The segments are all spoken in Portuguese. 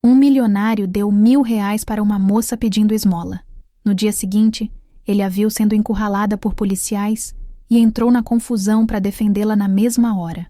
Um milionário deu R$1.000 para uma moça pedindo esmola. No dia seguinte, ele a viu sendo encurralada por policiais e entrou na confusão para defendê-la na mesma hora.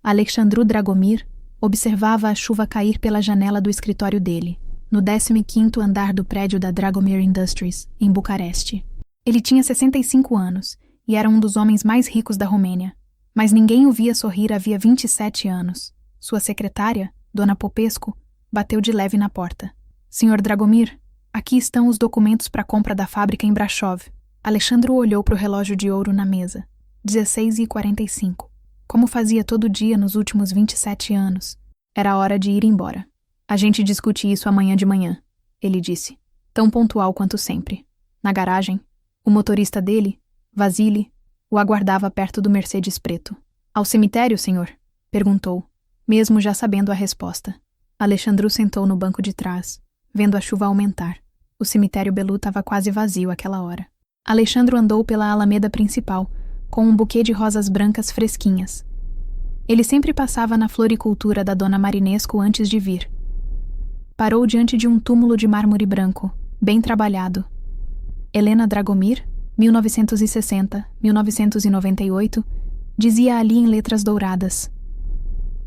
Alexandru Dragomir observava a chuva cair pela janela do escritório dele, no 15º andar do prédio da Dragomir Industries, em Bucareste. Ele tinha 65 anos e era um dos homens mais ricos da Romênia, mas ninguém o via sorrir havia 27 anos. Sua secretária, Dona Popescu, bateu de leve na porta. Sr. Dragomir, aqui estão os documentos para a compra da fábrica em Brasov. Alexandru olhou para o relógio de ouro na mesa. 16h45. Como fazia todo dia nos últimos 27 anos. Era hora de ir embora. A gente discute isso amanhã de manhã, ele disse, tão pontual quanto sempre. Na garagem, o motorista dele, Vasily, o aguardava perto do Mercedes preto. Ao cemitério, senhor? Perguntou, mesmo já sabendo a resposta. Alexandru sentou no banco de trás, vendo a chuva aumentar. O cemitério Belu estava quase vazio àquela hora. Alexandru andou pela alameda principal, com um buquê de rosas brancas fresquinhas. Ele sempre passava na floricultura da Dona Marinescu antes de vir. Parou diante de um túmulo de mármore branco, bem trabalhado. Helena Dragomir, 1960-1998, dizia ali em letras douradas.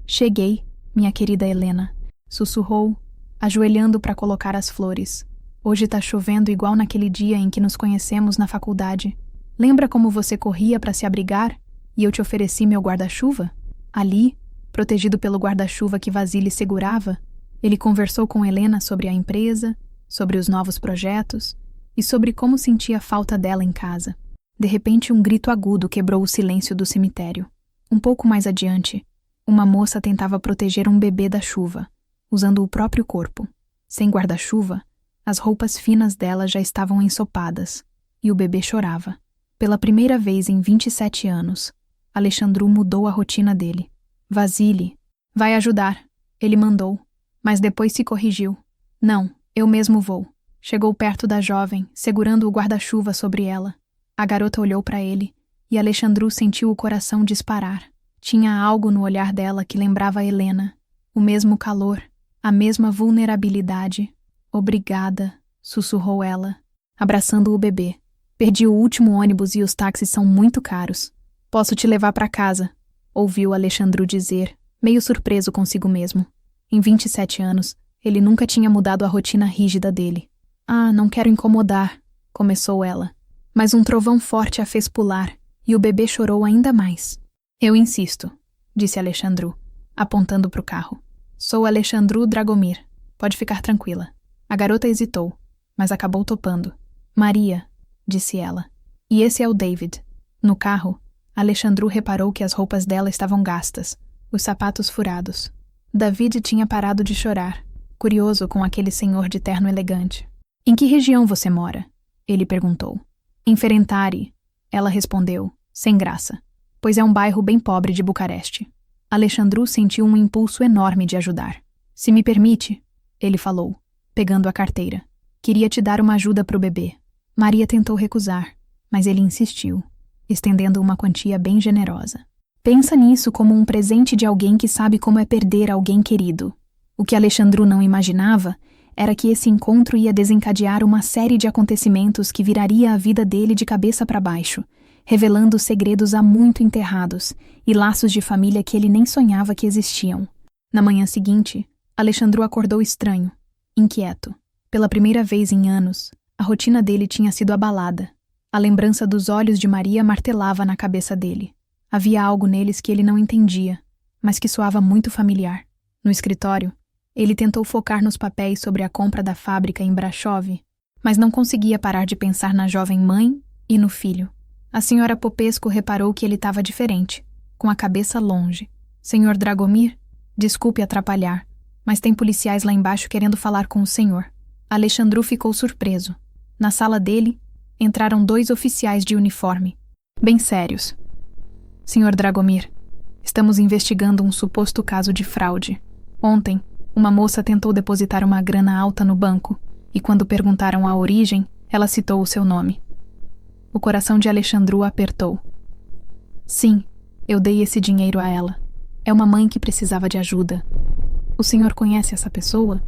Cheguei, minha querida Helena, sussurrou, ajoelhando para colocar as flores. Hoje tá chovendo igual naquele dia em que nos conhecemos na faculdade. Lembra como você corria para se abrigar e eu te ofereci meu guarda-chuva? Ali, protegido pelo guarda-chuva que Vasily segurava, ele conversou com Helena sobre a empresa, sobre os novos projetos e sobre como sentia falta dela em casa. De repente, um grito agudo quebrou o silêncio do cemitério. Um pouco mais adiante, uma moça tentava proteger um bebê da chuva, usando o próprio corpo. Sem guarda-chuva, as roupas finas dela já estavam ensopadas, e o bebê chorava. Pela primeira vez em 27 anos, Alexandru mudou a rotina dele. Vasily, vai ajudar, ele mandou, mas depois se corrigiu. Não, eu mesmo vou. Chegou perto da jovem, segurando o guarda-chuva sobre ela. A garota olhou para ele, e Alexandru sentiu o coração disparar. Tinha algo no olhar dela que lembrava a Helena. O mesmo calor, a mesma vulnerabilidade. Obrigada, sussurrou ela, abraçando o bebê. Perdi o último ônibus e os táxis são muito caros. Posso te levar para casa, ouviu Alexandru dizer, meio surpreso consigo mesmo. Em 27 anos, ele nunca tinha mudado a rotina rígida dele. Ah, não quero incomodar, começou ela. Mas um trovão forte a fez pular, e o bebê chorou ainda mais. Eu insisto, disse Alexandru, apontando para o carro. Sou Alexandru Dragomir, pode ficar tranquila. A garota hesitou, mas acabou topando. Maria, disse ela. E esse é o David. No carro, Alexandru reparou que as roupas dela estavam gastas, os sapatos furados. David tinha parado de chorar, curioso com aquele senhor de terno elegante. Em que região você mora? Ele perguntou. Em Ferencváros, ela respondeu, sem graça, pois é um bairro bem pobre de Bucareste. Alexandru sentiu um impulso enorme de ajudar. Se me permite, ele falou, pegando a carteira. Queria te dar uma ajuda para o bebê. Maria tentou recusar, mas ele insistiu, estendendo uma quantia bem generosa. Pensa nisso como um presente de alguém que sabe como é perder alguém querido. O que Alexandru não imaginava era que esse encontro ia desencadear uma série de acontecimentos que viraria a vida dele de cabeça para baixo, revelando segredos há muito enterrados e laços de família que ele nem sonhava que existiam. Na manhã seguinte, Alexandru acordou estranho, inquieto. Pela primeira vez em anos, a rotina dele tinha sido abalada. A lembrança dos olhos de Maria martelava na cabeça dele. Havia algo neles que ele não entendia, mas que soava muito familiar. No escritório, ele tentou focar nos papéis sobre a compra da fábrica em Brasov, mas não conseguia parar de pensar na jovem mãe e no filho. A senhora Popescu reparou que ele estava diferente, com a cabeça longe. Senhor Dragomir, desculpe atrapalhar, mas tem policiais lá embaixo querendo falar com o senhor. Alexandru ficou surpreso. Na sala dele, entraram 2 oficiais de uniforme, bem sérios. Senhor Dragomir, estamos investigando um suposto caso de fraude. Ontem, uma moça tentou depositar uma grana alta no banco, e quando perguntaram a origem, ela citou o seu nome. O coração de Alexandru apertou. Sim, eu dei esse dinheiro a ela. É uma mãe que precisava de ajuda. O senhor conhece essa pessoa?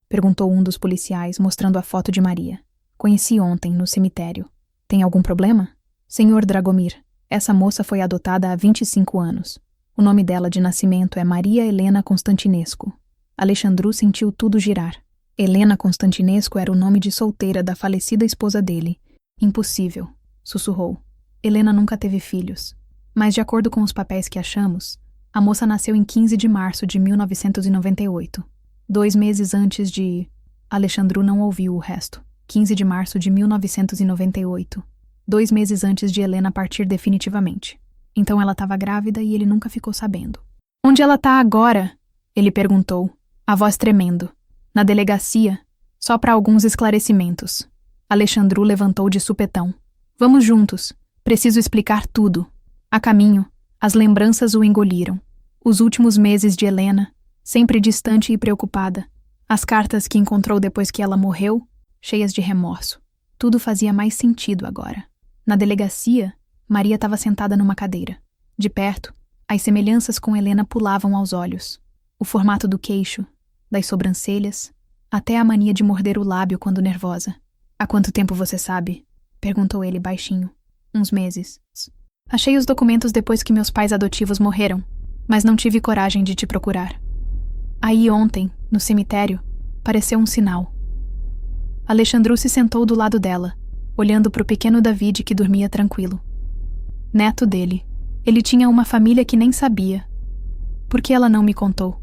Perguntou um dos policiais, mostrando a foto de Maria. Conheci ontem, no cemitério. Tem algum problema? Senhor Dragomir, essa moça foi adotada há 25 anos. O nome dela de nascimento é Maria Helena Constantinescu. Alexandru sentiu tudo girar. Helena Constantinescu era o nome de solteira da falecida esposa dele. Impossível, sussurrou. Helena nunca teve filhos. Mas de acordo com os papéis que achamos, a moça nasceu em 15 de março de 1998. 2 meses antes de... Alexandru não ouviu o resto. 15 de março de 1998. 2 meses antes de Helena partir definitivamente. Então ela estava grávida e ele nunca ficou sabendo. Onde ela está agora? Ele perguntou, a voz tremendo. Na delegacia, só para alguns esclarecimentos. Alexandru levantou de supetão. Vamos juntos. Preciso explicar tudo. A caminho, as lembranças o engoliram. Os últimos meses de Helena, sempre distante e preocupada. As cartas que encontrou depois que ela morreu, cheias de remorso. Tudo fazia mais sentido agora. Na delegacia, Maria estava sentada numa cadeira. De perto, as semelhanças com Helena pulavam aos olhos. O formato do queixo, das sobrancelhas, até a mania de morder o lábio quando nervosa. Há quanto tempo você sabe? Perguntou ele baixinho. Uns meses. Achei os documentos depois que meus pais adotivos morreram, mas não tive coragem de te procurar. Aí ontem, no cemitério, pareceu um sinal. Alexandru se sentou do lado dela, olhando para o pequeno David que dormia tranquilo. Neto dele. Ele tinha uma família que nem sabia. Por que ela não me contou?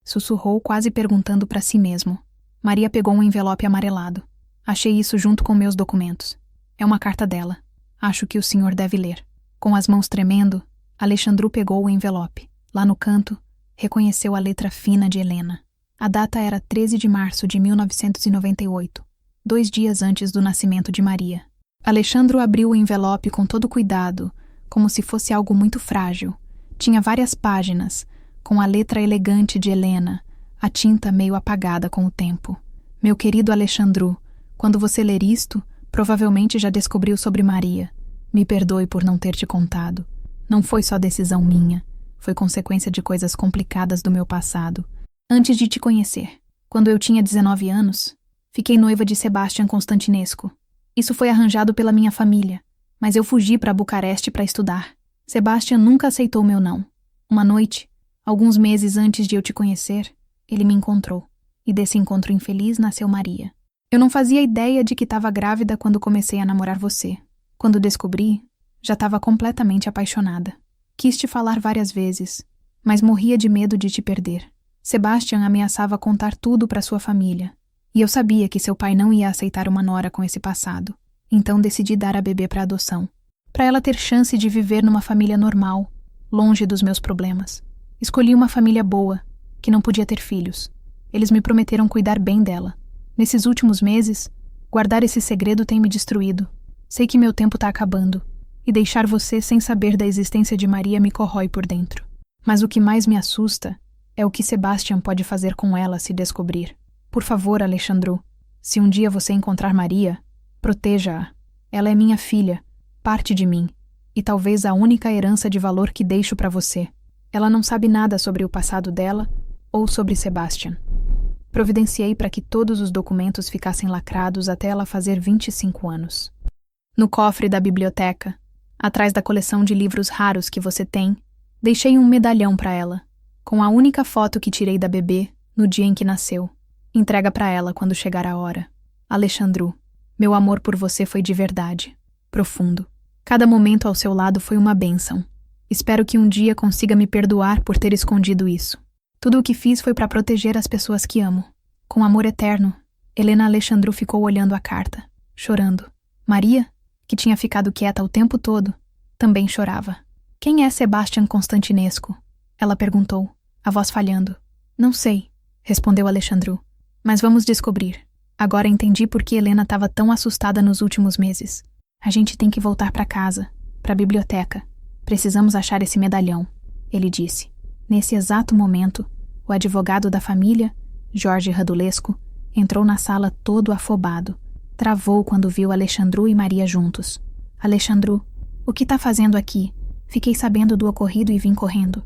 Sussurrou, quase perguntando para si mesmo. Maria pegou um envelope amarelado. Achei isso junto com meus documentos. É uma carta dela. Acho que o senhor deve ler. Com as mãos tremendo, Alexandru pegou o envelope. Lá no canto, reconheceu a letra fina de Helena. A data era 13 de março de 1998, 2 dias antes do nascimento de Maria. Alexandru abriu o envelope com todo cuidado, como se fosse algo muito frágil. Tinha várias páginas, com a letra elegante de Helena, a tinta meio apagada com o tempo. Meu querido Alexandru, quando você ler isto, provavelmente já descobriu sobre Maria. Me perdoe por não ter te contado. Não foi só decisão minha. Foi consequência de coisas complicadas do meu passado. Antes de te conhecer, quando eu tinha 19 anos, fiquei noiva de Sebastian Constantinescu. Isso foi arranjado pela minha família, mas eu fugi para Bucareste para estudar. Sebastian nunca aceitou meu não. Uma noite, alguns meses antes de eu te conhecer, ele me encontrou. E desse encontro infeliz nasceu Maria. Eu não fazia ideia de que estava grávida quando comecei a namorar você. Quando descobri, já estava completamente apaixonada. Quis te falar várias vezes, mas morria de medo de te perder. Sebastian ameaçava contar tudo para sua família, e eu sabia que seu pai não ia aceitar uma nora com esse passado. Então decidi dar a bebê para adoção, para ela ter chance de viver numa família normal, longe dos meus problemas. Escolhi uma família boa, que não podia ter filhos. Eles me prometeram cuidar bem dela. Nesses últimos meses, guardar esse segredo tem me destruído. Sei que meu tempo está acabando, e deixar você sem saber da existência de Maria me corrói por dentro. Mas o que mais me assusta é o que Sebastian pode fazer com ela se descobrir. Por favor, Alexandru, se um dia você encontrar Maria, proteja-a. Ela é minha filha, parte de mim, e talvez a única herança de valor que deixo para você. Ela não sabe nada sobre o passado dela ou sobre Sebastian. Providenciei para que todos os documentos ficassem lacrados até ela fazer 25 anos. No cofre da biblioteca, atrás da coleção de livros raros que você tem, deixei um medalhão para ela, com a única foto que tirei da bebê no dia em que nasceu. Entrega para ela quando chegar a hora. Alexandru, meu amor por você foi de verdade, profundo. Cada momento ao seu lado foi uma bênção. Espero que um dia consiga me perdoar por ter escondido isso. Tudo o que fiz foi para proteger as pessoas que amo. Com amor eterno, Helena Alexandru ficou olhando a carta, chorando. Maria, que tinha ficado quieta o tempo todo, também chorava. Quem é Sebastian Constantinescu? Ela perguntou, a voz falhando. Não sei, respondeu Alexandru. Mas vamos descobrir. Agora entendi por que Helena estava tão assustada nos últimos meses. A gente tem que voltar para casa, para a biblioteca. Precisamos achar esse medalhão, ele disse. Nesse exato momento, o advogado da família, Jorge Radulescu, entrou na sala todo afobado. Travou quando viu Alexandru e Maria juntos. Alexandru, o que está fazendo aqui? Fiquei sabendo do ocorrido e vim correndo.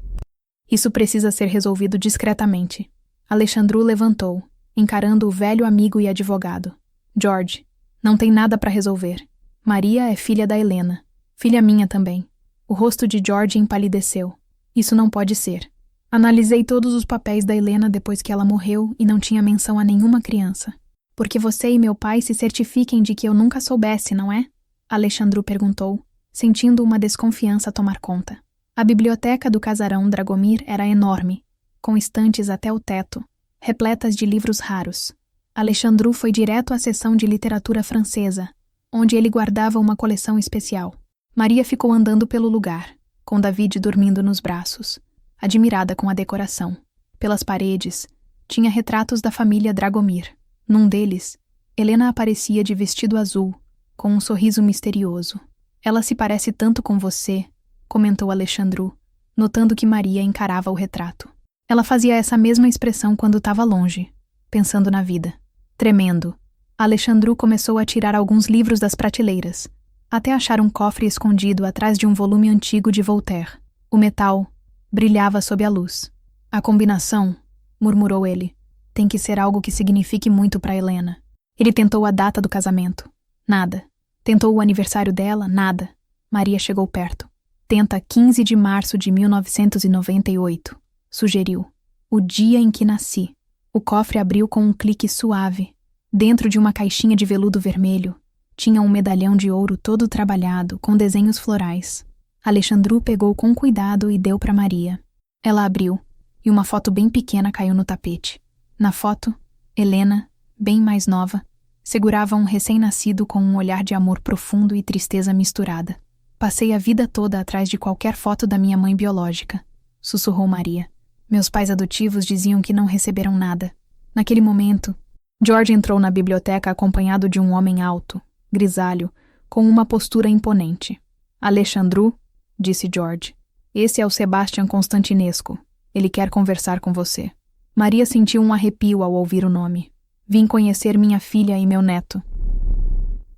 Isso precisa ser resolvido discretamente. Alexandru levantou, encarando o velho amigo e advogado. George, não tem nada para resolver. Maria é filha da Helena. Filha minha também. O rosto de George empalideceu. Isso não pode ser. Analisei todos os papéis da Helena depois que ela morreu e não tinha menção a nenhuma criança. Porque você e meu pai se certifiquem de que eu nunca soubesse, não é? Alexandru perguntou, sentindo uma desconfiança tomar conta. A biblioteca do casarão Dragomir era enorme, com estantes até o teto, repletas de livros raros. Alexandru foi direto à seção de literatura francesa, onde ele guardava uma coleção especial. Maria ficou andando pelo lugar, com David dormindo nos braços, admirada com a decoração. Pelas paredes, tinha retratos da família Dragomir. Num deles, Helena aparecia de vestido azul, com um sorriso misterioso. Ela se parece tanto com você, comentou Alexandru, notando que Maria encarava o retrato. Ela fazia essa mesma expressão quando estava longe, pensando na vida. Tremendo, Alexandru começou a tirar alguns livros das prateleiras, até achar um cofre escondido atrás de um volume antigo de Voltaire. O metal brilhava sob a luz. A combinação, murmurou ele, tem que ser algo que signifique muito para Helena. Ele tentou a data do casamento. Nada. Tentou o aniversário dela. Nada. Maria chegou perto. Tenta 15 de março de 1998. Sugeriu. O dia em que nasci. O cofre abriu com um clique suave. Dentro de uma caixinha de veludo vermelho, tinha um medalhão de ouro todo trabalhado, com desenhos florais. Alexandru pegou com cuidado e deu para Maria. Ela abriu, e uma foto bem pequena caiu no tapete. Na foto, Helena, bem mais nova, segurava um recém-nascido com um olhar de amor profundo e tristeza misturada. Passei a vida toda atrás de qualquer foto da minha mãe biológica, sussurrou Maria. Meus pais adotivos diziam que não receberam nada. Naquele momento, George entrou na biblioteca acompanhado de um homem alto, grisalho, com uma postura imponente. Alexandru, disse George, esse é o Sebastian Constantinescu. Ele quer conversar com você. Maria sentiu um arrepio ao ouvir o nome. Vim conhecer minha filha e meu neto.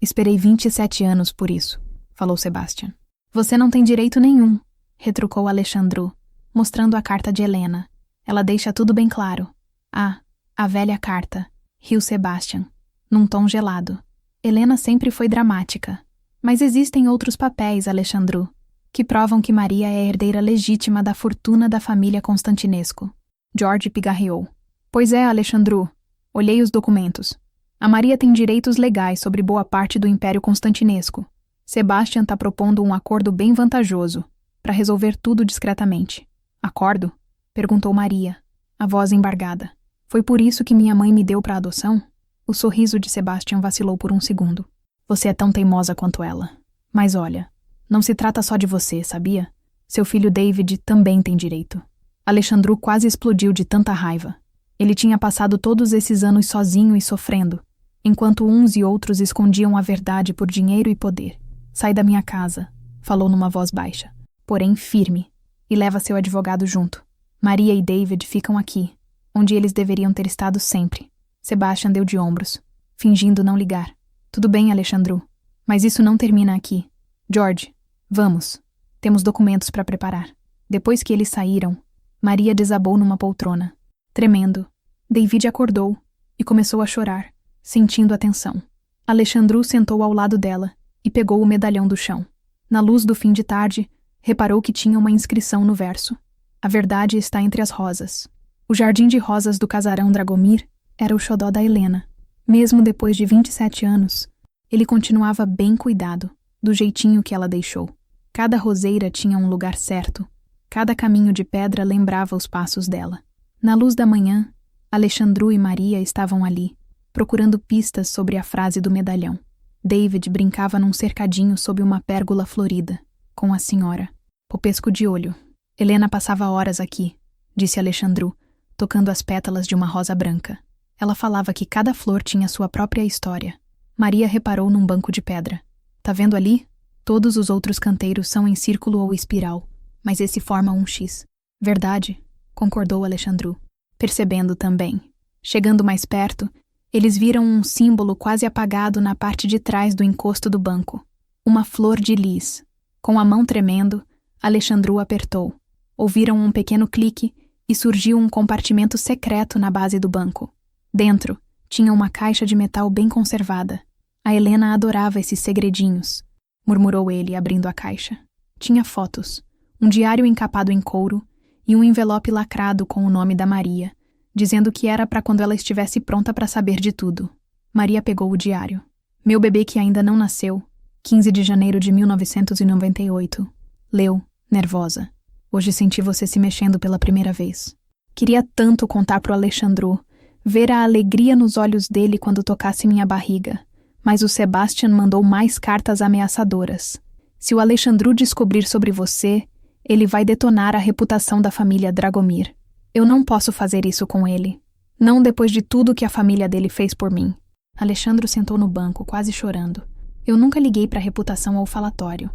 Esperei 27 anos por isso, falou Sebastian. Você não tem direito nenhum, retrucou Alexandru, mostrando a carta de Helena. Ela deixa tudo bem claro. Ah, a velha carta, riu Sebastian, num tom gelado. Helena sempre foi dramática. Mas existem outros papéis, Alexandru, que provam que Maria é a herdeira legítima da fortuna da família Constantinescu. George pigarreou. Pois é, Alexandru. Olhei os documentos. A Maria tem direitos legais sobre boa parte do Império Constantinesco. Sebastian está propondo um acordo bem vantajoso, para resolver tudo discretamente. Acordo? Perguntou Maria, a voz embargada. Foi por isso que minha mãe me deu para adoção? O sorriso de Sebastian vacilou por um segundo. Você é tão teimosa quanto ela. Mas olha, não se trata só de você, sabia? Seu filho David também tem direito. Alexandru quase explodiu de tanta raiva. Ele tinha passado todos esses anos sozinho e sofrendo, enquanto uns e outros escondiam a verdade por dinheiro e poder. Sai da minha casa, falou numa voz baixa, porém firme, e leva seu advogado junto. Maria e David ficam aqui, onde eles deveriam ter estado sempre. Sebastian deu de ombros, fingindo não ligar. Tudo bem, Alexandru, mas isso não termina aqui. George, vamos. Temos documentos para preparar. Depois que eles saíram, Maria desabou numa poltrona. Tremendo, David acordou e começou a chorar, sentindo a tensão. Alexandru sentou ao lado dela e pegou o medalhão do chão. Na luz do fim de tarde, reparou que tinha uma inscrição no verso. A verdade está entre as rosas. O jardim de rosas do casarão Dragomir era o xodó da Helena. Mesmo depois de 27 anos, ele continuava bem cuidado, do jeitinho que ela deixou. Cada roseira tinha um lugar certo. Cada caminho de pedra lembrava os passos dela. Na luz da manhã, Alexandru e Maria estavam ali, procurando pistas sobre a frase do medalhão. David brincava num cercadinho sob uma pérgola florida, com a senhora, popesco de olho. Helena passava horas aqui, disse Alexandru, tocando as pétalas de uma rosa branca. Ela falava que cada flor tinha sua própria história. Maria reparou num banco de pedra. Tá vendo ali? Todos os outros canteiros são em círculo ou espiral, mas esse forma um X. Verdade, concordou Alexandru, percebendo também. Chegando mais perto, eles viram um símbolo quase apagado na parte de trás do encosto do banco. Uma flor de lis. Com a mão tremendo, Alexandru apertou. Ouviram um pequeno clique e surgiu um compartimento secreto na base do banco. Dentro, tinha uma caixa de metal bem conservada. A Helena adorava esses segredinhos, murmurou ele, abrindo a caixa. Tinha fotos, um diário encapado em couro e um envelope lacrado com o nome da Maria, dizendo que era para quando ela estivesse pronta para saber de tudo. Maria pegou o diário. Meu bebê que ainda não nasceu, 15 de janeiro de 1998. Leu, nervosa. Hoje senti você se mexendo pela primeira vez. Queria tanto contar pro Alexandru, ver a alegria nos olhos dele quando tocasse minha barriga, mas o Sebastian mandou mais cartas ameaçadoras. Se o Alexandru descobrir sobre você, ele vai detonar a reputação da família Dragomir. Eu não posso fazer isso com ele. Não depois de tudo que a família dele fez por mim. Alexandru sentou no banco, quase chorando. Eu nunca liguei para a reputação ou falatório.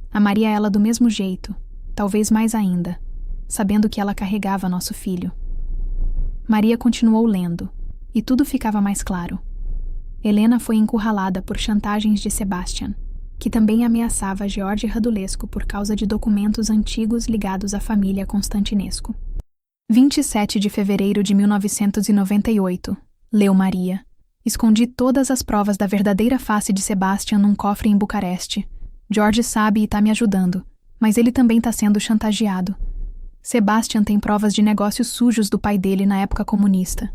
Amaria ela do mesmo jeito, talvez mais ainda, sabendo que ela carregava nosso filho. Maria continuou lendo, e tudo ficava mais claro. Helena foi encurralada por chantagens de Sebastian, que também ameaçava George Radulescu por causa de documentos antigos ligados à família Constantinesco. 27 de fevereiro de 1998. Leu Maria. Escondi todas as provas da verdadeira face de Sebastian num cofre em Bucareste. George sabe e tá me ajudando, mas ele também tá sendo chantageado. Sebastian tem provas de negócios sujos do pai dele na época comunista.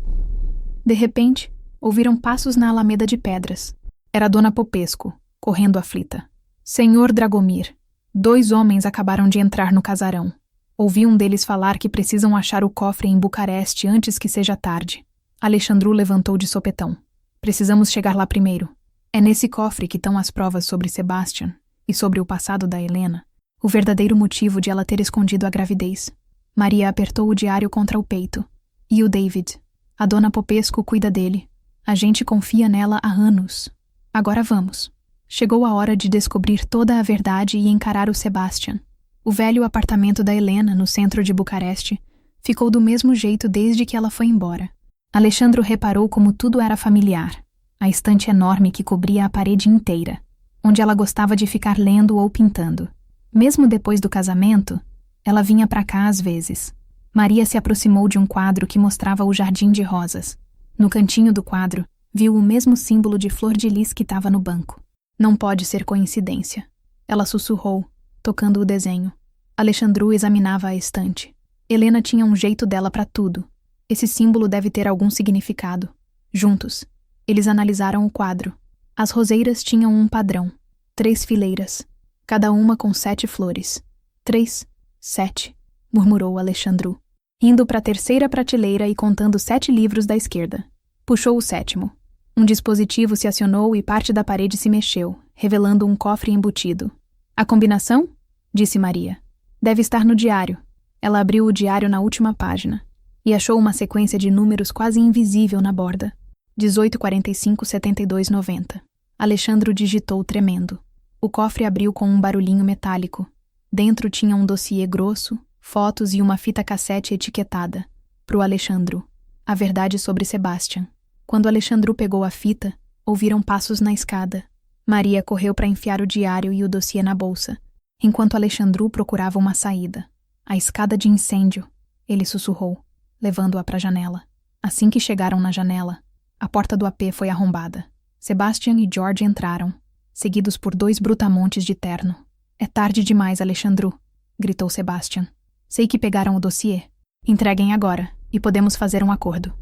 De repente, ouviram passos na Alameda de Pedras. Era Dona Popesco, correndo aflita. Senhor Dragomir, 2 homens acabaram de entrar no casarão. Ouvi um deles falar que precisam achar o cofre em Bucareste antes que seja tarde. Alexandru levantou de sopetão. Precisamos chegar lá primeiro. É nesse cofre que estão as provas sobre Sebastian e sobre o passado da Helena, o verdadeiro motivo de ela ter escondido a gravidez. Maria apertou o diário contra o peito. E o David? A Dona Popesco cuida dele. A gente confia nela há anos. Agora vamos. Chegou a hora de descobrir toda a verdade e encarar o Sebastian. O velho apartamento da Helena, no centro de Bucareste, ficou do mesmo jeito desde que ela foi embora. Alexandru reparou como tudo era familiar. A estante enorme que cobria a parede inteira, onde ela gostava de ficar lendo ou pintando. Mesmo depois do casamento, ela vinha para cá às vezes. Maria se aproximou de um quadro que mostrava o jardim de rosas. No cantinho do quadro, viu o mesmo símbolo de flor de lis que estava no banco. Não pode ser coincidência. Ela sussurrou, tocando o desenho. Alexandru examinava a estante. Helena tinha um jeito dela para tudo. Esse símbolo deve ter algum significado. Juntos, eles analisaram o quadro. As roseiras tinham um padrão. 3 fileiras, cada uma com 7 flores. 3, 7, murmurou Alexandru, indo para a terceira prateleira e contando 7 livros da esquerda. Puxou o 7º. Um dispositivo se acionou e parte da parede se mexeu, revelando um cofre embutido. A combinação? Disse Maria. Deve estar no diário. Ela abriu o diário na última página e achou uma sequência de números quase invisível na borda. 18, 45, 72, 90. Alexandru digitou tremendo. O cofre abriu com um barulhinho metálico. Dentro tinha um dossiê grosso, fotos e uma fita cassete etiquetada. Pro Alexandru. A verdade sobre Sebastian. Quando Alexandru pegou a fita, ouviram passos na escada. Maria correu para enfiar o diário e o dossiê na bolsa, enquanto Alexandru procurava uma saída. A escada de incêndio, ele sussurrou, levando-a para a janela. Assim que chegaram na janela, a porta do AP foi arrombada. Sebastian e George entraram, seguidos por 2 brutamontes de terno. É tarde demais, Alexandru, gritou Sebastian. Sei que pegaram o dossiê. Entreguem agora, e podemos fazer um acordo.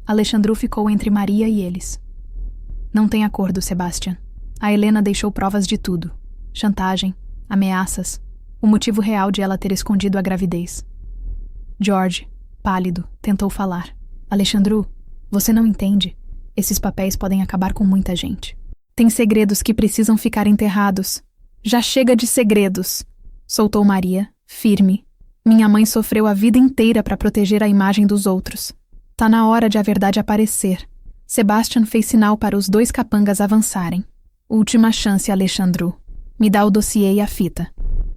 Alexandru ficou entre Maria e eles. Não tem acordo, Sebastian. A Helena deixou provas de tudo. Chantagem, ameaças, o motivo real de ela ter escondido a gravidez. George, pálido, tentou falar. Alexandru, você não entende. Esses papéis podem acabar com muita gente. Tem segredos que precisam ficar enterrados. Já chega de segredos, soltou Maria, firme. Minha mãe sofreu a vida inteira para proteger a imagem dos outros. Tá na hora de a verdade aparecer. Sebastian fez sinal para os 2 capangas avançarem. Última chance, Alexandru. Me dá o dossiê e a fita.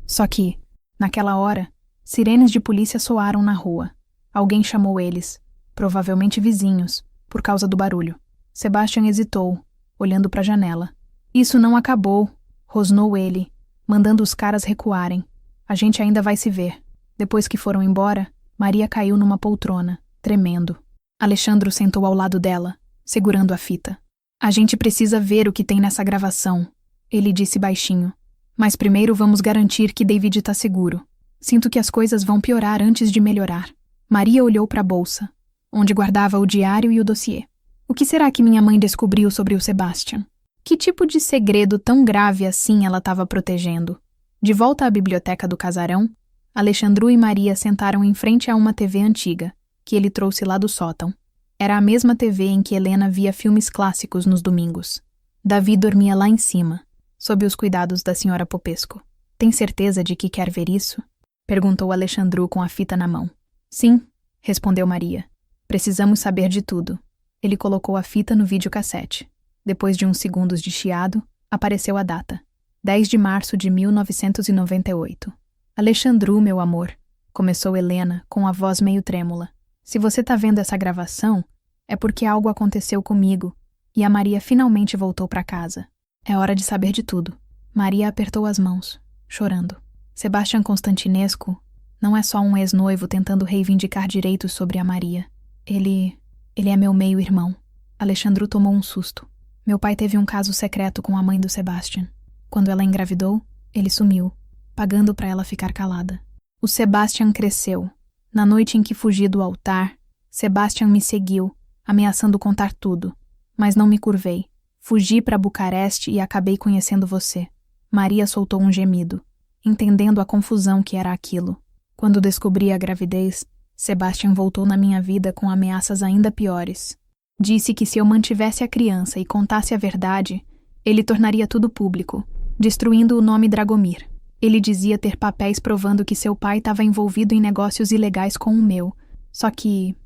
Só que, naquela hora, sirenes de polícia soaram na rua. Alguém chamou eles, provavelmente vizinhos, por causa do barulho. Sebastian hesitou, olhando para a janela. Isso não acabou, rosnou ele, mandando os caras recuarem. A gente ainda vai se ver. Depois que foram embora, Maria caiu numa poltrona, tremendo. Alexandro sentou ao lado dela, segurando a fita. A gente precisa ver o que tem nessa gravação, ele disse baixinho. Mas primeiro vamos garantir que David está seguro. Sinto que as coisas vão piorar antes de melhorar. Maria olhou para a bolsa, onde guardava o diário e o dossiê. O que será que minha mãe descobriu sobre o Sebastian? Que tipo de segredo tão grave assim ela estava protegendo? De volta à biblioteca do casarão, Alexandru e Maria sentaram em frente a uma TV antiga, que ele trouxe lá do sótão. Era a mesma TV em que Helena via filmes clássicos nos domingos. Davi dormia lá em cima, sob os cuidados da senhora Popesco. Tem certeza de que quer ver isso? Perguntou Alexandru com a fita na mão. Sim, respondeu Maria. Precisamos saber de tudo. Ele colocou a fita no videocassete. Depois de uns segundos de chiado, apareceu a data. 10 de março de 1998. Alexandru, meu amor, começou Helena com a voz meio trêmula. Se você tá vendo essa gravação, é porque algo aconteceu comigo e a Maria finalmente voltou para casa. É hora de saber de tudo. Maria apertou as mãos, chorando. Sebastian Constantinescu não é só um ex-noivo tentando reivindicar direitos sobre a Maria. Ele é meu meio-irmão. Alexandru tomou um susto. Meu pai teve um caso secreto com a mãe do Sebastian. Quando ela engravidou, ele sumiu, pagando para ela ficar calada. O Sebastian cresceu. Na noite em que fugi do altar, Sebastian me seguiu, ameaçando contar tudo. Mas não me curvei. Fugi para Bucareste e acabei conhecendo você. Maria soltou um gemido, entendendo a confusão que era aquilo. Quando descobri a gravidez, Sebastian voltou na minha vida com ameaças ainda piores. Disse que se eu mantivesse a criança e contasse a verdade, ele tornaria tudo público, destruindo o nome Dragomir. Ele dizia ter papéis provando que seu pai estava envolvido em negócios ilegais com o meu, só que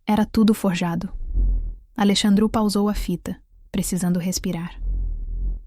era tudo forjado. Alexandru pausou a fita, precisando respirar.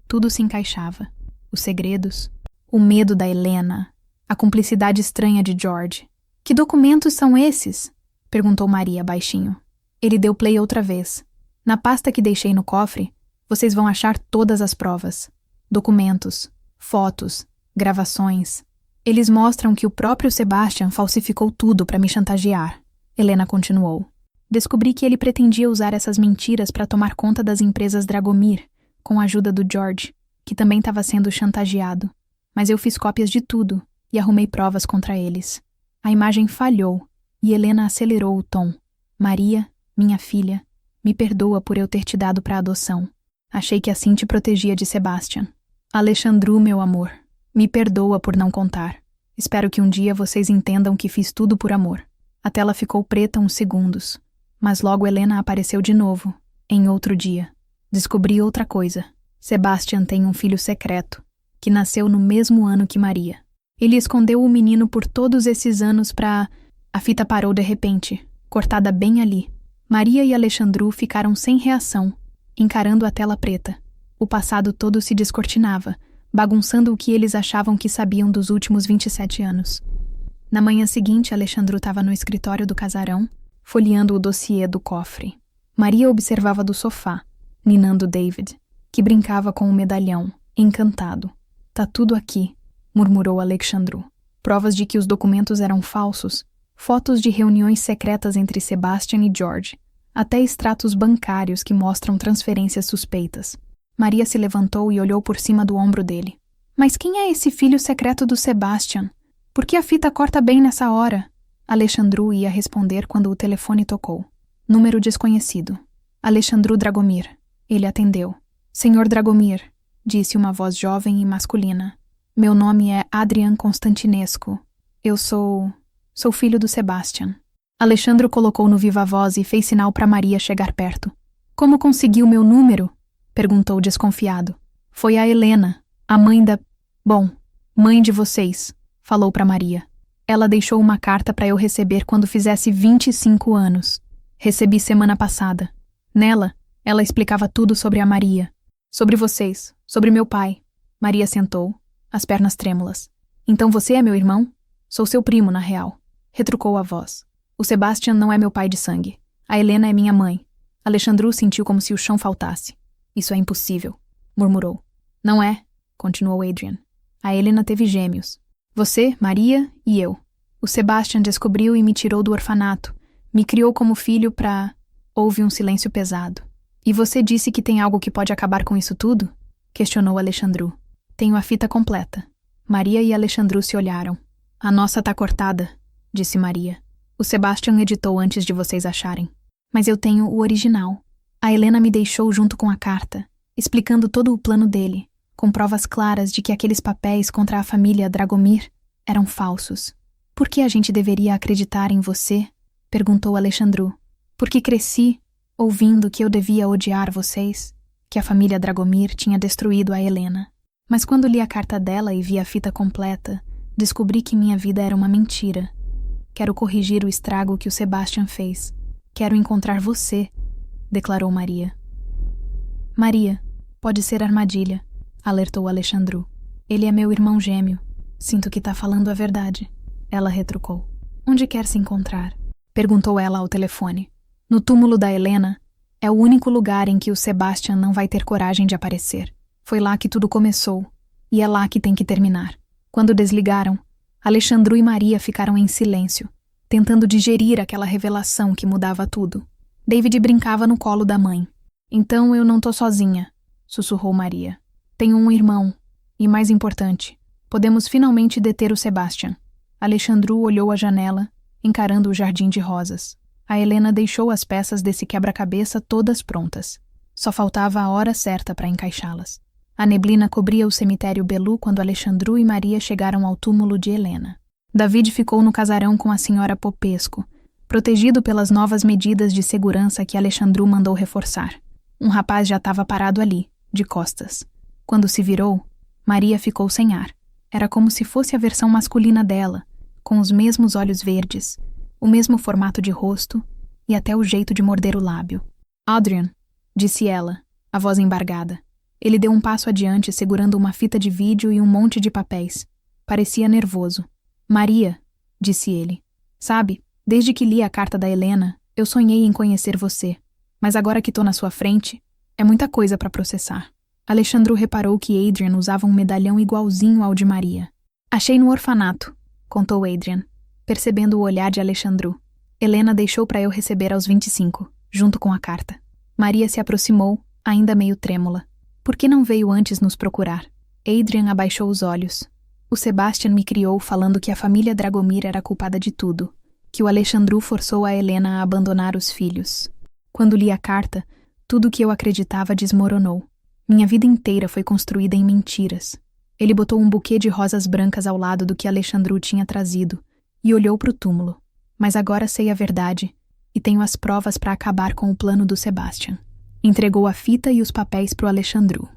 Tudo se encaixava. Os segredos, o medo da Helena, a cumplicidade estranha de George. Que documentos são esses? Perguntou Maria baixinho. Ele deu play outra vez. Na pasta que deixei no cofre, vocês vão achar todas as provas. Documentos, fotos, gravações. Eles mostram que o próprio Sebastian falsificou tudo para me chantagear. Helena continuou. Descobri que ele pretendia usar essas mentiras para tomar conta das empresas Dragomir, com a ajuda do George, que também estava sendo chantageado. Mas eu fiz cópias de tudo e arrumei provas contra eles. A imagem falhou e Helena acelerou o tom. Maria, minha filha, me perdoa por eu ter te dado para adoção. Achei que assim te protegia de Sebastian. Alexandru, meu amor, me perdoa por não contar. Espero que um dia vocês entendam que fiz tudo por amor. A tela ficou preta uns segundos, mas logo Helena apareceu de novo, em outro dia. Descobri outra coisa. Sebastian tem um filho secreto, que nasceu no mesmo ano que Maria. Ele escondeu o menino por todos esses anos pra... A fita parou de repente, cortada bem ali. Maria e Alexandru ficaram sem reação, encarando a tela preta. O passado todo se descortinava, bagunçando o que eles achavam que sabiam dos últimos 27 anos. Na manhã seguinte, Alexandru estava no escritório do casarão, folheando o dossiê do cofre. Maria observava do sofá, ninando David, que brincava com o medalhão, encantado. Tá tudo aqui, murmurou Alexandru. Provas de que os documentos eram falsos, fotos de reuniões secretas entre Sebastian e George, até extratos bancários que mostram transferências suspeitas. Maria se levantou e olhou por cima do ombro dele. Mas quem é esse filho secreto do Sebastian? Por que a fita corta bem nessa hora? Alexandru ia responder quando o telefone tocou. Número desconhecido. Alexandru Dragomir. Ele atendeu. Senhor Dragomir, disse uma voz jovem e masculina. Meu nome é Adrian Constantinescu. Eu sou filho do Sebastian. Alexandru colocou no viva-voz e fez sinal para Maria chegar perto. Como conseguiu meu número? Perguntou desconfiado. Foi a Helena, a mãe da... Bom, mãe de vocês, falou para Maria. Ela deixou uma carta para eu receber quando fizesse 25 anos. Recebi semana passada. Nela, ela explicava tudo sobre a Maria. Sobre vocês, sobre meu pai. Maria sentou, as pernas trêmulas. Então você é meu irmão? Sou seu primo, na real. Retrucou a voz. O Sebastian não é meu pai de sangue. A Helena é minha mãe. Alexandru sentiu como se o chão faltasse. Isso é impossível, murmurou. Não é, continuou Adrian. A Helena teve gêmeos. Você, Maria e eu. O Sebastian descobriu e me tirou do orfanato. Me criou como filho pra... Houve um silêncio pesado. E você disse que tem algo que pode acabar com isso tudo? Questionou Alexandru. Tenho a fita completa. Maria e Alexandru se olharam. A nossa tá cortada, disse Maria. O Sebastian editou antes de vocês acharem. Mas eu tenho o original. A Helena me deixou junto com a carta, explicando todo o plano dele, com provas claras de que aqueles papéis contra a família Dragomir eram falsos. Por que a gente deveria acreditar em você? Perguntou Alexandru. Porque cresci ouvindo que eu devia odiar vocês, que a família Dragomir tinha destruído a Helena. Mas quando li a carta dela e vi a fita completa, descobri que minha vida era uma mentira. Quero corrigir o estrago que o Sebastian fez. Quero encontrar você, declarou Maria. Maria, pode ser armadilha, alertou Alexandru. Ele é meu irmão gêmeo. Sinto que tá falando a verdade. Ela retrucou. Onde quer se encontrar? Perguntou ela ao telefone. No túmulo da Helena, é o único lugar em que o Sebastian não vai ter coragem de aparecer. Foi lá que tudo começou, e é lá que tem que terminar. Quando desligaram, Alexandru e Maria ficaram em silêncio, tentando digerir aquela revelação que mudava tudo. David brincava no colo da mãe. Então eu não tô sozinha, sussurrou Maria. Tenho um irmão, e mais importante, podemos finalmente deter o Sebastian. Alexandru olhou à janela, encarando o jardim de rosas. A Helena deixou as peças desse quebra-cabeça todas prontas. Só faltava a hora certa para encaixá-las. A neblina cobria o cemitério Belu quando Alexandru e Maria chegaram ao túmulo de Helena. David ficou no casarão com a senhora Popesco, protegido pelas novas medidas de segurança que Alexandru mandou reforçar. Um rapaz já estava parado ali, de costas. Quando se virou, Maria ficou sem ar. Era como se fosse a versão masculina dela, com os mesmos olhos verdes, o mesmo formato de rosto e até o jeito de morder o lábio. Adrian, disse ela, a voz embargada. Ele deu um passo adiante segurando uma fita de vídeo e um monte de papéis. Parecia nervoso. Maria, disse ele. Sabe, desde que li a carta da Helena, eu sonhei em conhecer você. Mas agora que tô na sua frente, é muita coisa para processar. Alexandru reparou que Adrian usava um medalhão igualzinho ao de Maria. Achei no orfanato, contou Adrian, percebendo o olhar de Alexandru. Helena deixou para eu receber aos 25, junto com a carta. Maria se aproximou, ainda meio trêmula. Por que não veio antes nos procurar? Adrian abaixou os olhos. O Sebastian me criou falando que a família Dragomir era culpada de tudo, que o Alexandru forçou a Helena a abandonar os filhos. Quando li a carta, tudo o que eu acreditava desmoronou. Minha vida inteira foi construída em mentiras. Ele botou um buquê de rosas brancas ao lado do que Alexandru tinha trazido e olhou para o túmulo. Mas agora sei a verdade e tenho as provas para acabar com o plano do Sebastian. Entregou a fita e os papéis para o Alexandru.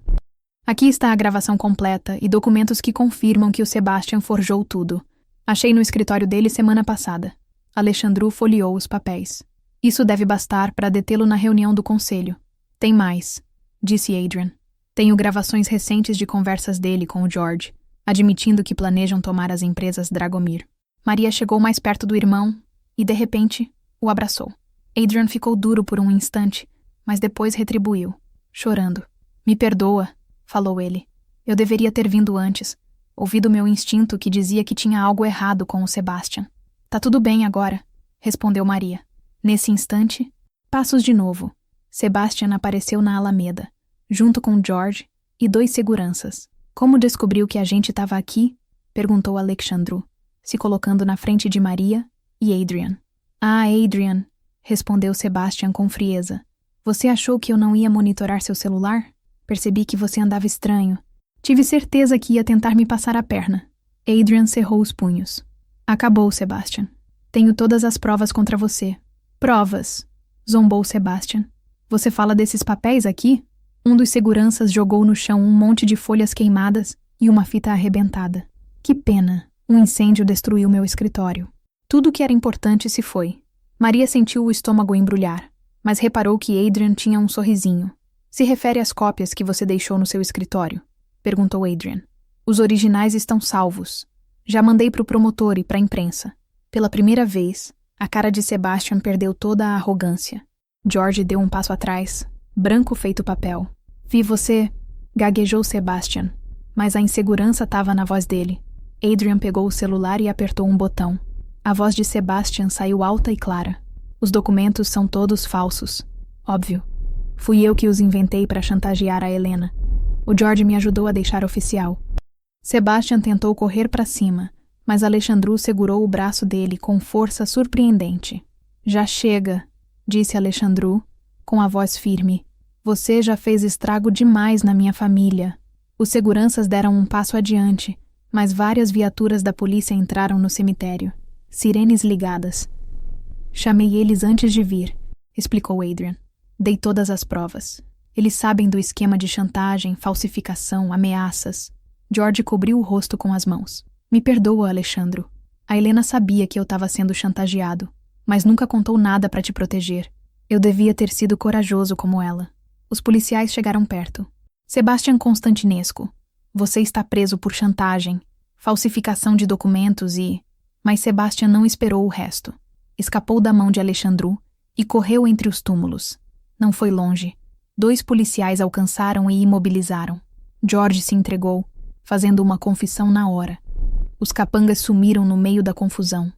Aqui está a gravação completa e documentos que confirmam que o Sebastian forjou tudo. Achei no escritório dele semana passada. Alexandru folheou os papéis. Isso deve bastar para detê-lo na reunião do conselho. Tem mais, disse Adrian. Tenho gravações recentes de conversas dele com o George, admitindo que planejam tomar as empresas Dragomir. Maria chegou mais perto do irmão e, de repente, o abraçou. Adrian ficou duro por um instante, mas depois retribuiu, chorando. Me perdoa, falou ele. Eu deveria ter vindo antes, ouvido meu instinto que dizia que tinha algo errado com o Sebastian. Tá tudo bem agora, respondeu Maria. Nesse instante, passos de novo. Sebastian apareceu na Alameda, junto com George e 2 seguranças. Como descobriu que a gente estava aqui? Perguntou Alexandru, se colocando na frente de Maria e Adrian. Ah, Adrian, respondeu Sebastian com frieza. Você achou que eu não ia monitorar seu celular? Percebi que você andava estranho. Tive certeza que ia tentar me passar a perna. Adrian cerrou os punhos. Acabou, Sebastian. Tenho todas as provas contra você. Provas, zombou Sebastian. Você fala desses papéis aqui? Um dos seguranças jogou no chão um monte de folhas queimadas e uma fita arrebentada. Que pena, um incêndio destruiu meu escritório. Tudo que era importante se foi. Maria sentiu o estômago embrulhar, mas reparou que Adrian tinha um sorrisinho. Se refere às cópias que você deixou no seu escritório? Perguntou Adrian. Os originais estão salvos. Já mandei para o promotor e para a imprensa. Pela primeira vez, a cara de Sebastian perdeu toda a arrogância. George deu um passo atrás, branco feito papel. Vi você, gaguejou Sebastian, mas a insegurança estava na voz dele. Adrian pegou o celular e apertou um botão. A voz de Sebastian saiu alta e clara. Os documentos são todos falsos. Óbvio. Fui eu que os inventei para chantagear a Helena. O George me ajudou a deixar oficial. Sebastian tentou correr para cima, mas Alexandru segurou o braço dele com força surpreendente. Já chega, disse Alexandru, com a voz firme. Você já fez estrago demais na minha família. Os seguranças deram um passo adiante, mas várias viaturas da polícia entraram no cemitério. Sirenes ligadas. Chamei eles antes de vir, explicou Adrian. Dei todas as provas. Eles sabem do esquema de chantagem, falsificação, ameaças. George cobriu o rosto com as mãos. Me perdoa, Alexandru. A Helena sabia que eu estava sendo chantageado, mas nunca contou nada para te proteger. Eu devia ter sido corajoso como ela. Os policiais chegaram perto. Sebastian Constantinesco, você está preso por chantagem, falsificação de documentos e... Mas Sebastian não esperou o resto. Escapou da mão de Alexandru e correu entre os túmulos. Não foi longe. 2 policiais alcançaram e imobilizaram. George se entregou, fazendo uma confissão na hora. Os capangas sumiram no meio da confusão.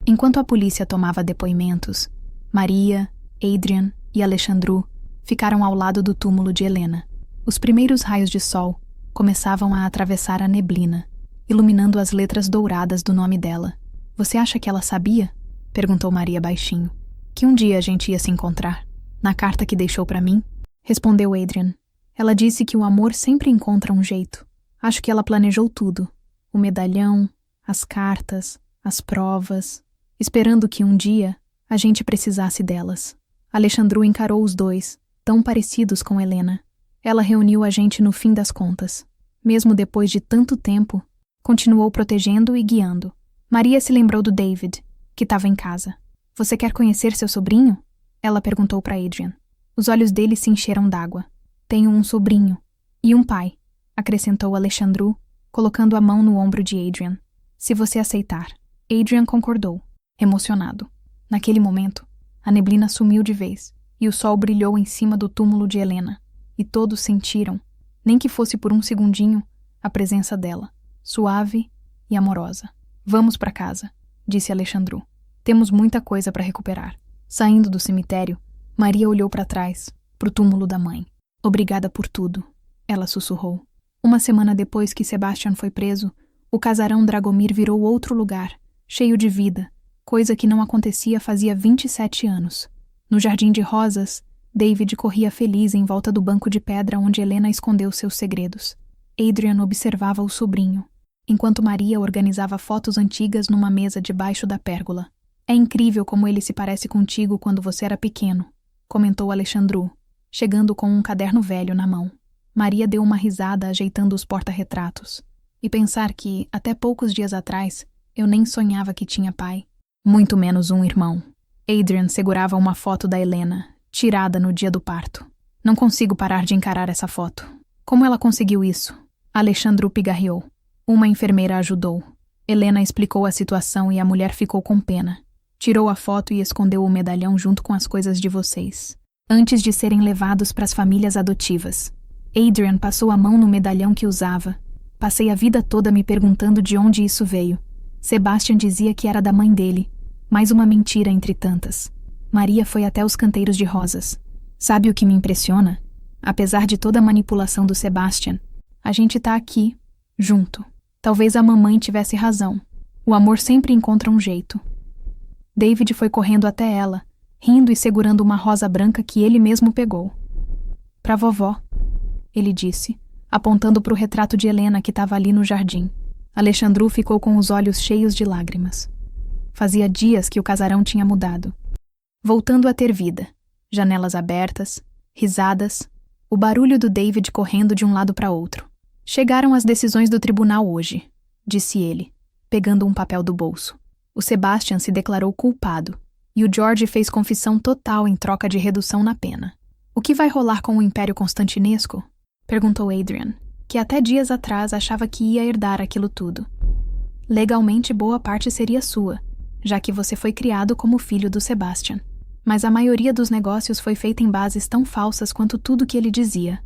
Enquanto a polícia tomava depoimentos, Maria, Adrian e Alexandru ficaram ao lado do túmulo de Helena. Os primeiros raios de sol começavam a atravessar a neblina, iluminando as letras douradas do nome dela. Você acha que ela sabia? Perguntou Maria baixinho. Que um dia a gente ia se encontrar. Na carta que deixou para mim? Respondeu Adrian. Ela disse que o amor sempre encontra um jeito. Acho que ela planejou tudo. O medalhão, as cartas, as provas, esperando que um dia a gente precisasse delas. Alexandru encarou os 2, tão parecidos com Helena. Ela reuniu a gente no fim das contas. Mesmo depois de tanto tempo, continuou protegendo e guiando. Maria se lembrou do David, que estava em casa. Você quer conhecer seu sobrinho? Ela perguntou para Adrian. Os olhos dele se encheram d'água. Tenho um sobrinho. E um pai, acrescentou Alexandru, colocando a mão no ombro de Adrian. Se você aceitar. Adrian concordou, emocionado. Naquele momento, a neblina sumiu de vez e o sol brilhou em cima do túmulo de Helena. E todos sentiram, nem que fosse por um segundinho, a presença dela, suave e amorosa. Vamos para casa, disse Alexandru. Temos muita coisa para recuperar. Saindo do cemitério, Maria olhou para trás, pro túmulo da mãe. Obrigada por tudo, ela sussurrou. Uma semana depois que Sebastian foi preso, o casarão Dragomir virou outro lugar, cheio de vida, coisa que não acontecia fazia 27 anos. No jardim de rosas, David corria feliz em volta do banco de pedra onde Helena escondeu seus segredos. Adrian observava o sobrinho, enquanto Maria organizava fotos antigas numa mesa debaixo da pérgola. É incrível como ele se parece contigo quando você era pequeno, comentou Alexandru, chegando com um caderno velho na mão. Maria deu uma risada ajeitando os porta-retratos. E pensar que, até poucos dias atrás, eu nem sonhava que tinha pai. Muito menos um irmão. Adrian segurava uma foto da Helena, tirada no dia do parto. Não consigo parar de encarar essa foto. Como ela conseguiu isso? Alexandru pigarreou. Uma enfermeira ajudou. Helena explicou a situação e a mulher ficou com pena. Tirou a foto e escondeu o medalhão junto com as coisas de vocês, antes de serem levados para as famílias adotivas. Adrian passou a mão no medalhão que usava. Passei a vida toda me perguntando de onde isso veio. Sebastian dizia que era da mãe dele. Mais uma mentira entre tantas. Maria foi até os canteiros de rosas. Sabe o que me impressiona? Apesar de toda a manipulação do Sebastian, a gente tá aqui, junto. Talvez a mamãe tivesse razão. O amor sempre encontra um jeito. David foi correndo até ela, rindo e segurando uma rosa branca que ele mesmo pegou. Pra vovó, ele disse, apontando para o retrato de Helena que estava ali no jardim. Alexandru ficou com os olhos cheios de lágrimas. Fazia dias que o casarão tinha mudado. Voltando a ter vida. Janelas abertas, risadas, o barulho do David correndo de um lado para outro. Chegaram as decisões do tribunal hoje, disse ele, pegando um papel do bolso. O Sebastian se declarou culpado, e o George fez confissão total em troca de redução na pena. O que vai rolar com o Império Constantinesco? Perguntou Adrian, que até dias atrás achava que ia herdar aquilo tudo. Legalmente boa parte seria sua, já que você foi criado como filho do Sebastian. Mas a maioria dos negócios foi feita em bases tão falsas quanto tudo que ele dizia.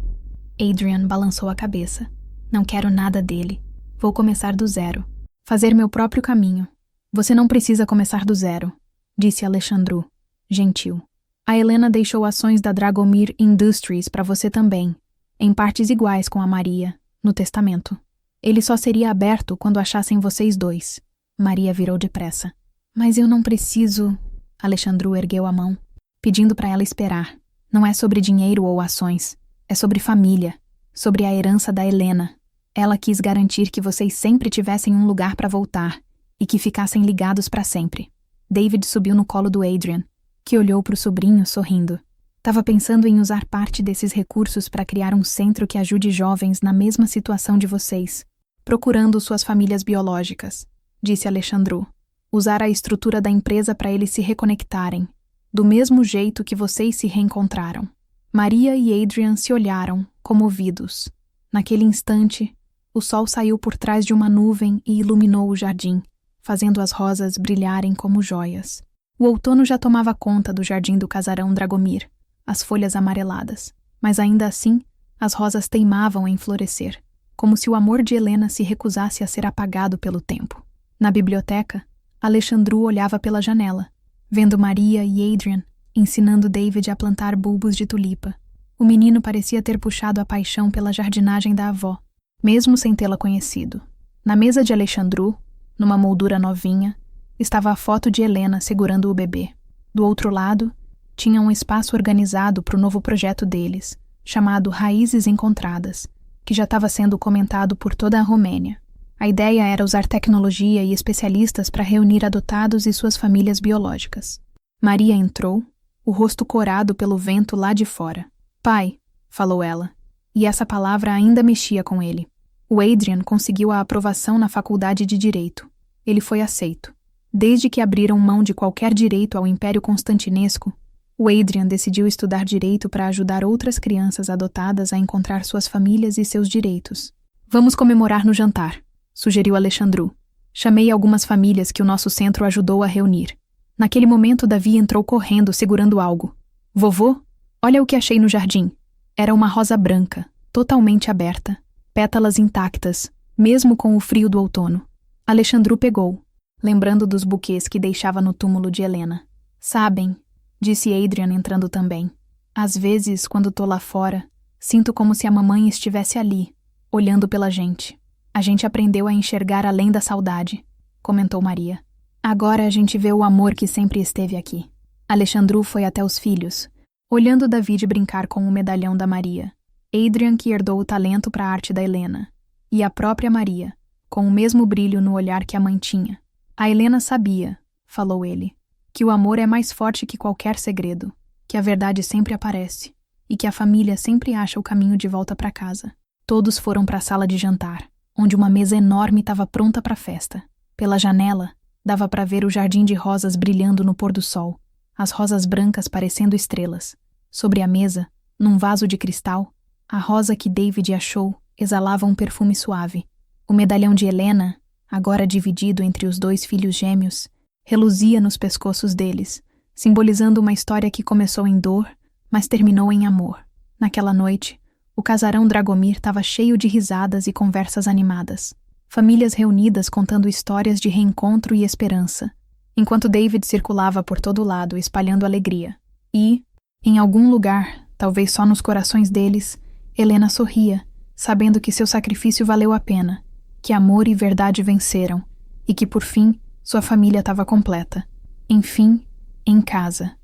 Adrian balançou a cabeça. Não quero nada dele. Vou começar do zero. Fazer meu próprio caminho. Você não precisa começar do zero, disse Alexandru, gentil. A Helena deixou ações da Dragomir Industries para você também, em partes iguais com a Maria, no testamento. Ele só seria aberto quando achassem vocês dois. Maria virou depressa. Mas eu não preciso... Alexandru ergueu a mão, pedindo para ela esperar. Não é sobre dinheiro ou ações. É sobre família, sobre a herança da Helena. Ela quis garantir que vocês sempre tivessem um lugar para voltar e que ficassem ligados para sempre. David subiu no colo do Adrian, que olhou para o sobrinho sorrindo. Estava pensando em usar parte desses recursos para criar um centro que ajude jovens na mesma situação de vocês, procurando suas famílias biológicas, disse Alexandru. Usar a estrutura da empresa para eles se reconectarem, do mesmo jeito que vocês se reencontraram. Maria e Adrian se olharam, comovidos. Naquele instante, o sol saiu por trás de uma nuvem e iluminou o jardim, fazendo as rosas brilharem como joias. O outono já tomava conta do jardim do casarão Dragomir, as folhas amareladas. Mas ainda assim, as rosas teimavam em florescer, como se o amor de Helena se recusasse a ser apagado pelo tempo. Na biblioteca, Alexandru olhava pela janela, vendo Maria e Adrian ensinando David a plantar bulbos de tulipa. O menino parecia ter puxado a paixão pela jardinagem da avó, mesmo sem tê-la conhecido. Na mesa de Alexandru, numa moldura novinha, estava a foto de Helena segurando o bebê. Do outro lado, tinha um espaço organizado para o novo projeto deles, chamado Raízes Encontradas, que já estava sendo comentado por toda a Romênia. A ideia era usar tecnologia e especialistas para reunir adotados e suas famílias biológicas. Maria entrou, o rosto corado pelo vento lá de fora. "Pai", falou ela, e essa palavra ainda mexia com ele. O Adrian conseguiu a aprovação na faculdade de Direito. Ele foi aceito. Desde que abriram mão de qualquer direito ao Império Constantinesco, o Adrian decidiu estudar direito para ajudar outras crianças adotadas a encontrar suas famílias e seus direitos. "Vamos comemorar no jantar", sugeriu Alexandru. "Chamei algumas famílias que o nosso centro ajudou a reunir." Naquele momento, Davi entrou correndo, segurando algo. "Vovô, olha o que achei no jardim." Era uma rosa branca, totalmente aberta, pétalas intactas, mesmo com o frio do outono. Alexandru pegou, lembrando dos buquês que deixava no túmulo de Helena. "Sabem", disse Adrian entrando também. "Às vezes, quando tô lá fora, sinto como se a mamãe estivesse ali, olhando pela gente. A gente aprendeu a enxergar além da saudade", comentou Maria. "Agora a gente vê o amor que sempre esteve aqui." Alexandru foi até os filhos, olhando David brincar com o medalhão da Maria. Adrian, que herdou o talento para a arte da Helena, e a própria Maria, com o mesmo brilho no olhar que a mãe tinha. "A Helena sabia", falou ele, "que o amor é mais forte que qualquer segredo, que a verdade sempre aparece, e que a família sempre acha o caminho de volta para casa." Todos foram para a sala de jantar, onde uma mesa enorme estava pronta para a festa. Pela janela, dava para ver o jardim de rosas brilhando no pôr do sol, as rosas brancas parecendo estrelas. Sobre a mesa, num vaso de cristal, a rosa que David achou exalava um perfume suave. O medalhão de Helena, agora dividido entre os dois filhos gêmeos, reluzia nos pescoços deles, simbolizando uma história que começou em dor, mas terminou em amor. Naquela noite, o casarão Dragomir estava cheio de risadas e conversas animadas. Famílias reunidas contando histórias de reencontro e esperança, enquanto David circulava por todo lado espalhando alegria. E, em algum lugar, talvez só nos corações deles, Helena sorria, sabendo que seu sacrifício valeu a pena, que amor e verdade venceram, e que, por fim, sua família estava completa. Enfim, em casa.